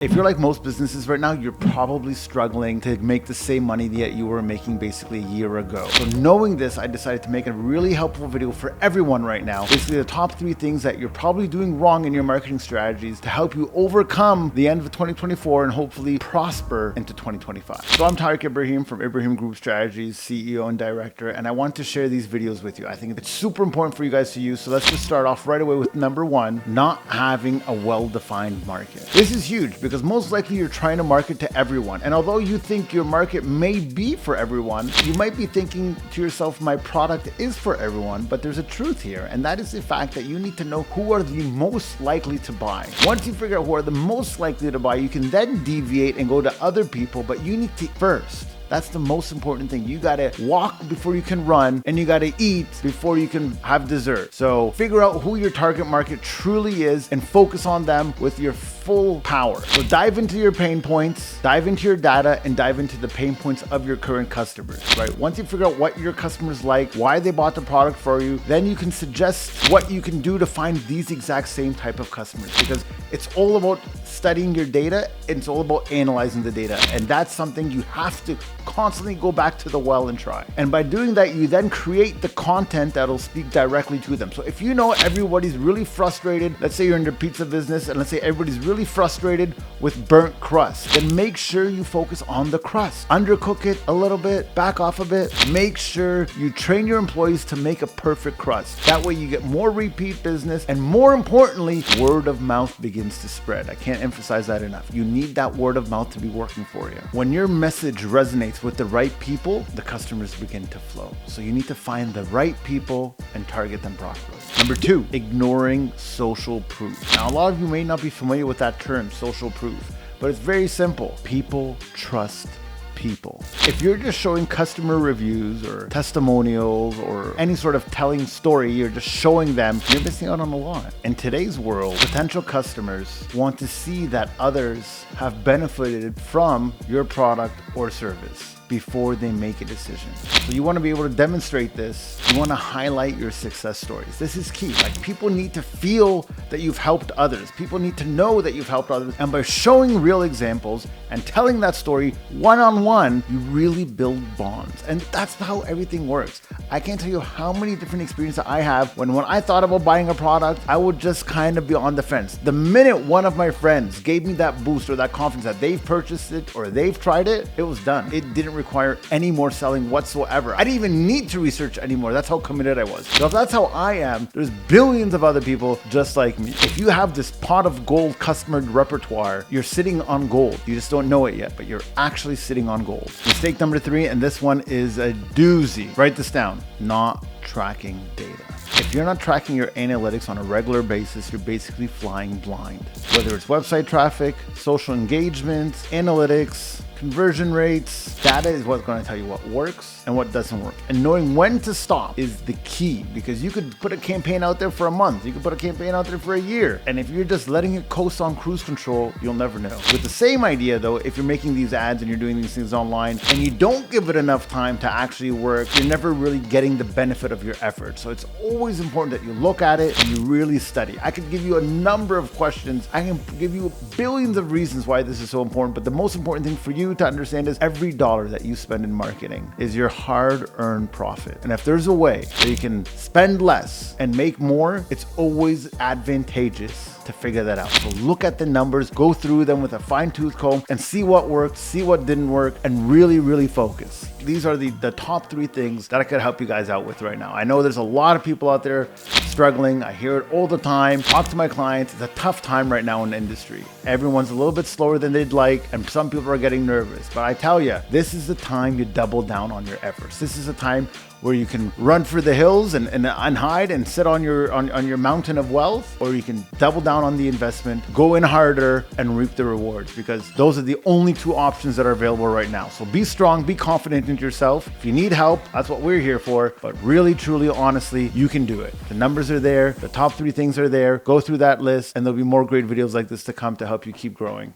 If you're like most businesses right now, you're probably struggling to make the same money that you were making basically a year ago. So knowing this, I decided to make a really helpful video for everyone right now. Basically the top 3 things that you're probably doing wrong in your marketing strategies to help you overcome the end of 2024 and hopefully prosper into 2025. So I'm Tarek Ibrahim from Ibrahim Group Strategies, CEO and director, and I want to share these videos with you. I think it's super important for you guys to use. So let's just start off right away with number 1, not having a well-defined market. This is huge because most likely you're trying to market to everyone. And although you think your market may be for everyone, you might be thinking to yourself, my product is for everyone, but there's a truth here. And that is the fact that you need to know who are the most likely to buy. Once you figure out who are the most likely to buy, you can then deviate and go to other people, but you need to first. That's the most important thing. You gotta walk before you can run, and you gotta eat before you can have dessert. So figure out who your target market truly is and focus on them with your full power. So dive into your pain points, dive into your data, and dive into the pain points of your current customers, right? Once you figure out what your customers like, why they bought the product for you, then you can suggest what you can do to find these exact same type of customers, because it's all about studying your data. It's all about analyzing the data. And that's something you have to constantly go back to the well and try. And by doing that, you then create the content that'll speak directly to them. So if you know everybody's really frustrated, let's say you're in the pizza business, and let's say everybody's really frustrated with burnt crust, then make sure you focus on the crust. Undercook it a little bit, back off a bit. Make sure you train your employees to make a perfect crust. That way you get more repeat business, and more importantly, word of mouth begins to spread. I can't emphasize that enough. You need that word of mouth to be working for you. When your message resonates with the right people, the customers begin to flow. So you need to find the right people and target them properly. Number 2, ignoring social proof. Now, a lot of you may not be familiar with that term, social proof, but it's very simple. People trust people. If you're just showing customer reviews or testimonials or any sort of telling story, you're just showing them, you're missing out on a lot. In today's world, potential customers want to see that others have benefited from your product or service before they make a decision. So you want to be able to demonstrate this. You want to highlight your success stories. This is key. Like, people need to feel that you've helped others. People need to know that you've helped others. And by showing real examples and telling that story one-on-one, you really build bonds. And that's how everything works. I can't tell you how many different experiences I have when I thought about buying a product, I would just kind of be on the fence. The minute one of my friends gave me that boost or that confidence that they've purchased it or they've tried it, it was done. It didn't require any more selling whatsoever. I didn't even need to research anymore. That's how committed I was. So if that's how I am, there's billions of other people just like me. If you have this pot of gold customer repertoire, you're sitting on gold. You just don't know it yet, but you're actually sitting on gold. Mistake number 3, and this one is a doozy. Write this down. Not tracking data. If you're not tracking your analytics on a regular basis, you're basically flying blind. Whether it's website traffic, social engagement, analytics, conversion rates, data is what's going to tell you what works and what doesn't work. And knowing when to stop is the key, because you could put a campaign out there for a month. You could put a campaign out there for a year. And if you're just letting it coast on cruise control, you'll never know. With the same idea though, if you're making these ads and you're doing these things online and you don't give it enough time to actually work, you're never really getting the benefit of your effort. So it's always important that you look at it and you really study. I could give you a number of questions. I can give you billions of reasons why this is so important, but the most important thing for you to understand is every dollar that you spend in marketing is your hard-earned profit. And if there's a way that you can spend less and make more, it's always advantageous to figure that out. So look at the numbers, go through them with a fine-tooth comb and see what worked, see what didn't work, and really focus. These are the top 3 things that I could help you guys out with right now. I know there's a lot of people out there struggling. I hear it all the time. Talk to my clients. It's a tough time right now in the industry. Everyone's a little bit slower than they'd like, and some people are getting nervous. But I tell you, this is the time you double down on your efforts. This is a time where you can run for the hills and hide and sit on your mountain of wealth, or you can double down on the investment, go in harder, and reap the rewards, because those are the only 2 options that are available right now. So be strong, be confident in yourself. If you need help, that's what we're here for. But really, truly, honestly, you can do it. The numbers are there. The top 3 things are there. Go through that list, and there'll be more great videos like this to come to help you keep growing.